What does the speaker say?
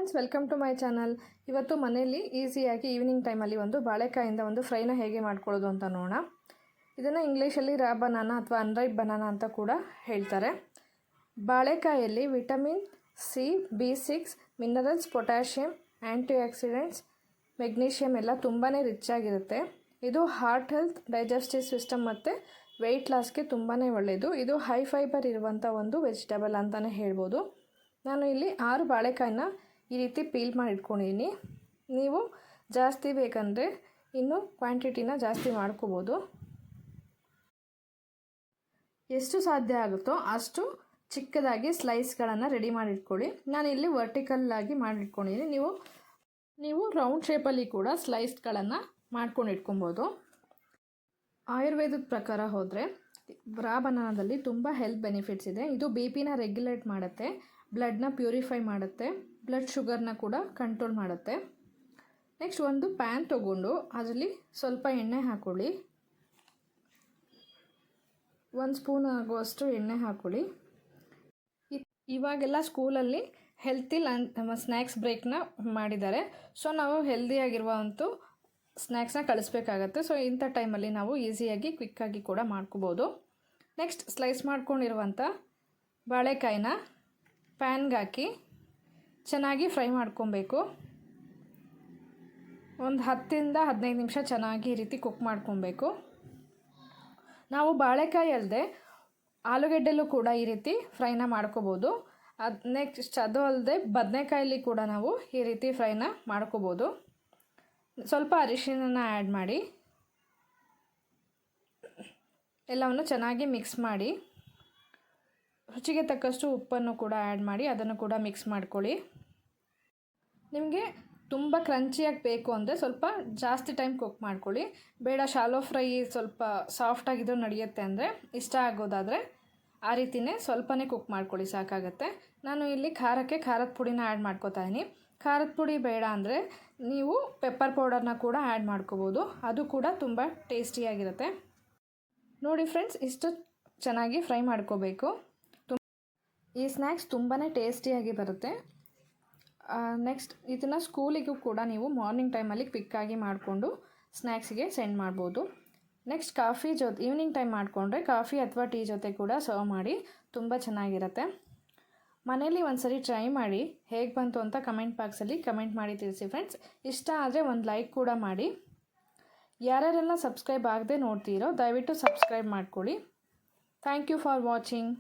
Friends, welcome to my channel. ಇವತ್ತು ಮನೆಯಲ್ಲಿ ಈಸಿಯಾಗಿ ಈವ್ನಿಂಗ್ ಟೈಮಲ್ಲಿ ಒಂದು ಬಾಳೆಕಾಯಿಂದ ಒಂದು ಫ್ರೈನ ಹೇಗೆ ಮಾಡ್ಕೊಳ್ಳೋದು ಅಂತ ನೋಡೋಣ. ಇದನ್ನು ಇಂಗ್ಲೀಷಲ್ಲಿ ರಾ ಬನಾನಾ ಅಥವಾ ಅನ್ರೈಪ್ ಬನಾನಾ ಅಂತ ಕೂಡ ಹೇಳ್ತಾರೆ. ಬಾಳೆಕಾಯಲ್ಲಿ vitamin C, B6, minerals, potassium, antioxidants, magnesium ಎಲ್ಲ ತುಂಬಾ ರಿಚ್ ಆಗಿರುತ್ತೆ. ಇದು ಹಾರ್ಟ್ ಹೆಲ್ತ್, ಡೈಜೆಸ್ಟಿವ್ ಸಿಸ್ಟಮ್ ಮತ್ತು ವೆಯ್ಟ್ ಲಾಸ್ಗೆ ತುಂಬಾ ಒಳ್ಳೆಯದು. ಇದು ಹೈ ಫೈಬರ್ ಇರುವಂಥ ಒಂದು ವೆಜಿಟೇಬಲ್ ಅಂತಲೇ ಹೇಳ್ಬೋದು. ನಾನು ಇಲ್ಲಿ 6 ಬಾಳೆಕಾಯಿನ ಈ ರೀತಿ ಪೀಲ್ ಮಾಡಿ ಇಟ್ಕೊಂಡಿದ್ದೀನಿ. ನೀವು ಜಾಸ್ತಿ ಬೇಕಂದರೆ ಇನ್ನೂ ಕ್ವಾಂಟಿಟಿನ ಜಾಸ್ತಿ ಮಾಡ್ಕೋಬೋದು. ಎಷ್ಟು ಸಾಧ್ಯ ಆಗುತ್ತೋ ಅಷ್ಟು ಚಿಕ್ಕದಾಗಿ ಸ್ಲೈಸ್ಗಳನ್ನು ರೆಡಿ ಮಾಡಿ ಇಟ್ಕೊಳ್ಳಿ. ನಾನಿಲ್ಲಿ ವರ್ಟಿಕಲ್ಲಾಗಿ ಮಾಡಿಟ್ಕೊಂಡಿದ್ದೀನಿ. ನೀವು ರೌಂಡ್ ಶೇಪಲ್ಲಿ ಕೂಡ ಸ್ಲೈಸ್ಗಳನ್ನು ಮಾಡ್ಕೊಂಡು ಇಟ್ಕೊಬೋದು. ಆಯುರ್ವೇದದ ಪ್ರಕಾರ ಹೋದರೆ ರಾ ಬನಾನಾದಲ್ಲಿ ತುಂಬ ಹೆಲ್ತ್ ಬೆನಿಫಿಟ್ಸ್ ಇದೆ. ಇದು BP ರೆಗ್ಯುಲೇಟ್ ಮಾಡುತ್ತೆ, ಬ್ಲಡ್ನ ಪ್ಯೂರಿಫೈ ಮಾಡುತ್ತೆ, ಬ್ಲಡ್ ಶುಗರ್ನ ಕೂಡ ಕಂಟ್ರೋಲ್ ಮಾಡುತ್ತೆ. ನೆಕ್ಸ್ಟ್ ಒಂದು ಪ್ಯಾನ್ ತೊಗೊಂಡು ಅದರಲ್ಲಿ ಸ್ವಲ್ಪ ಎಣ್ಣೆ ಹಾಕ್ಕೊಳ್ಳಿ. 1 ಸ್ಪೂನ್ ಆಗುವಷ್ಟು ಎಣ್ಣೆ ಹಾಕ್ಕೊಳ್ಳಿ. ಇವಾಗೆಲ್ಲ ಸ್ಕೂಲಲ್ಲಿ ಹೆಲ್ತಿ ಸ್ನ್ಯಾಕ್ಸ್ ಬ್ರೇಕ್ನ ಮಾಡಿದ್ದಾರೆ. ಸೊ ನಾವು ಹೆಲ್ದಿಯಾಗಿರುವಂಥ ಸ್ನ್ಯಾಕ್ಸ್ನ ಕಳಿಸ್ಬೇಕಾಗತ್ತೆ. ಸೊ ಇಂಥ ಟೈಮಲ್ಲಿ ನಾವು ಈಸಿಯಾಗಿ ಕ್ವಿಕ್ಕಾಗಿ ಕೂಡ ಮಾಡ್ಕೋಬೋದು. ನೆಕ್ಸ್ಟ್ ಸ್ಲೈಸ್ ಮಾಡ್ಕೊಂಡಿರುವಂಥ ಬಾಳೆಕಾಯಿನ ಪ್ಯಾನ್ಗೆ ಹಾಕಿ ಚೆನ್ನಾಗಿ ಫ್ರೈ ಮಾಡ್ಕೊಬೇಕು. ಒಂದು 10-15 ನಿಮಿಷ ಚೆನ್ನಾಗಿ ಈ ರೀತಿ ಕುಕ್ ಮಾಡ್ಕೊಬೇಕು. ನಾವು ಬಾಳೆಕಾಯಿ ಅಲ್ಲದೆ ಆಲೂಗೆಡ್ಡೆಲ್ಲೂ ಕೂಡ ಈ ರೀತಿ ಫ್ರೈನ ಮಾಡ್ಕೋಬೋದು. ನೆಕ್ಸ್ಟ್ ಅದು ಅಲ್ಲದೆ ಬದನೆಕಾಯಲ್ಲಿ ಕೂಡ ನಾವು ಈ ರೀತಿ ಫ್ರೈನ ಮಾಡ್ಕೋಬೋದು. ಸ್ವಲ್ಪ ಅರಿಶಿನ ಆ್ಯಡ್ ಮಾಡಿ ಎಲ್ಲವನ್ನು ಚೆನ್ನಾಗಿ ಮಿಕ್ಸ್ ಮಾಡಿ, ರುಚಿಗೆ ತಕ್ಕಷ್ಟು ಉಪ್ಪನ್ನು ಕೂಡ ಆ್ಯಡ್ ಮಾಡಿ ಅದನ್ನು ಕೂಡ ಮಿಕ್ಸ್ ಮಾಡ್ಕೊಳ್ಳಿ. ನಿಮಗೆ ತುಂಬ ಕ್ರಂಚಿಯಾಗಿ ಬೇಕು ಅಂದರೆ ಸ್ವಲ್ಪ ಜಾಸ್ತಿ ಟೈಮ್ ಕುಕ್ ಮಾಡ್ಕೊಳ್ಳಿ. ಬೇಡ ಶಾಲೋ ಫ್ರೈ ಸ್ವಲ್ಪ ಸಾಫ್ಟಾಗಿದ್ದು ನಡೆಯುತ್ತೆ ಅಂದರೆ, ಇಷ್ಟ ಆಗೋದಾದರೆ ಆ ರೀತಿಯೇ ಸ್ವಲ್ಪನೇ ಕುಕ್ ಮಾಡ್ಕೊಳ್ಳಿ, ಸಾಕಾಗುತ್ತೆ. ನಾನು ಇಲ್ಲಿ ಖಾರಕ್ಕೆ ಖಾರದ ಪುಡಿನ ಆ್ಯಡ್ ಮಾಡ್ಕೋತಾ ಇದ್ದೀನಿ. ಖಾರದ ಪುಡಿ ಬೇಡ ಅಂದರೆ ನೀವು ಪೆಪ್ಪರ್ ಪೌಡರ್ನ ಕೂಡ ಆ್ಯಡ್ ಮಾಡ್ಕೋಬೋದು. ಅದು ಕೂಡ ತುಂಬ ಟೇಸ್ಟಿಯಾಗಿರುತ್ತೆ. ನೋಡಿ ಫ್ರೆಂಡ್ಸ್, ಇಷ್ಟು ಚೆನ್ನಾಗಿ ಫ್ರೈ ಮಾಡ್ಕೋಬೇಕು. ಈ ಸ್ನ್ಯಾಕ್ಸ್ ತುಂಬಾ ಟೇಸ್ಟಿಯಾಗಿ ಬರುತ್ತೆ. ನೆಕ್ಸ್ಟ್ ಇದನ್ನು ಸ್ಕೂಲಿಗೂ ಕೂಡ ನೀವು ಮಾರ್ನಿಂಗ್ ಟೈಮಲ್ಲಿ ಕ್ವಿಕ್ಕಾಗಿ ಮಾಡಿಕೊಂಡು ಸ್ನ್ಯಾಕ್ಸಿಗೆ ಸೆಂಡ್ ಮಾಡ್ಬೋದು. ನೆಕ್ಸ್ಟ್ ಕಾಫಿ ಜೊತೆ ಈವ್ನಿಂಗ್ ಟೈಮ್ ಮಾಡಿಕೊಂಡ್ರೆ ಕಾಫಿ ಅಥವಾ ಟೀ ಜೊತೆ ಕೂಡ ಸರ್ವ್ ಮಾಡಿ ತುಂಬ ಚೆನ್ನಾಗಿರುತ್ತೆ. ಮನೇಲಿ ಒಂದ್ಸರಿ ಟ್ರೈ ಮಾಡಿ ಹೇಗೆ ಬಂತು ಅಂತ ಕಮೆಂಟ್ ಬಾಕ್ಸಲ್ಲಿ ಕಮೆಂಟ್ ಮಾಡಿ ತಿಳಿಸಿ ಫ್ರೆಂಡ್ಸ್. ಇಷ್ಟ ಆದರೆ ಒಂದು ಲೈಕ್ ಕೂಡ ಮಾಡಿ. ಯಾರ್ಯಾರೆಲ್ಲ ಸಬ್ಸ್ಕ್ರೈಬ್ ಆಗದೆ ನೋಡ್ತೀರೋ ದಯವಿಟ್ಟು ಸಬ್ಸ್ಕ್ರೈಬ್ ಮಾಡ್ಕೊಳ್ಳಿ. Thank you for watching.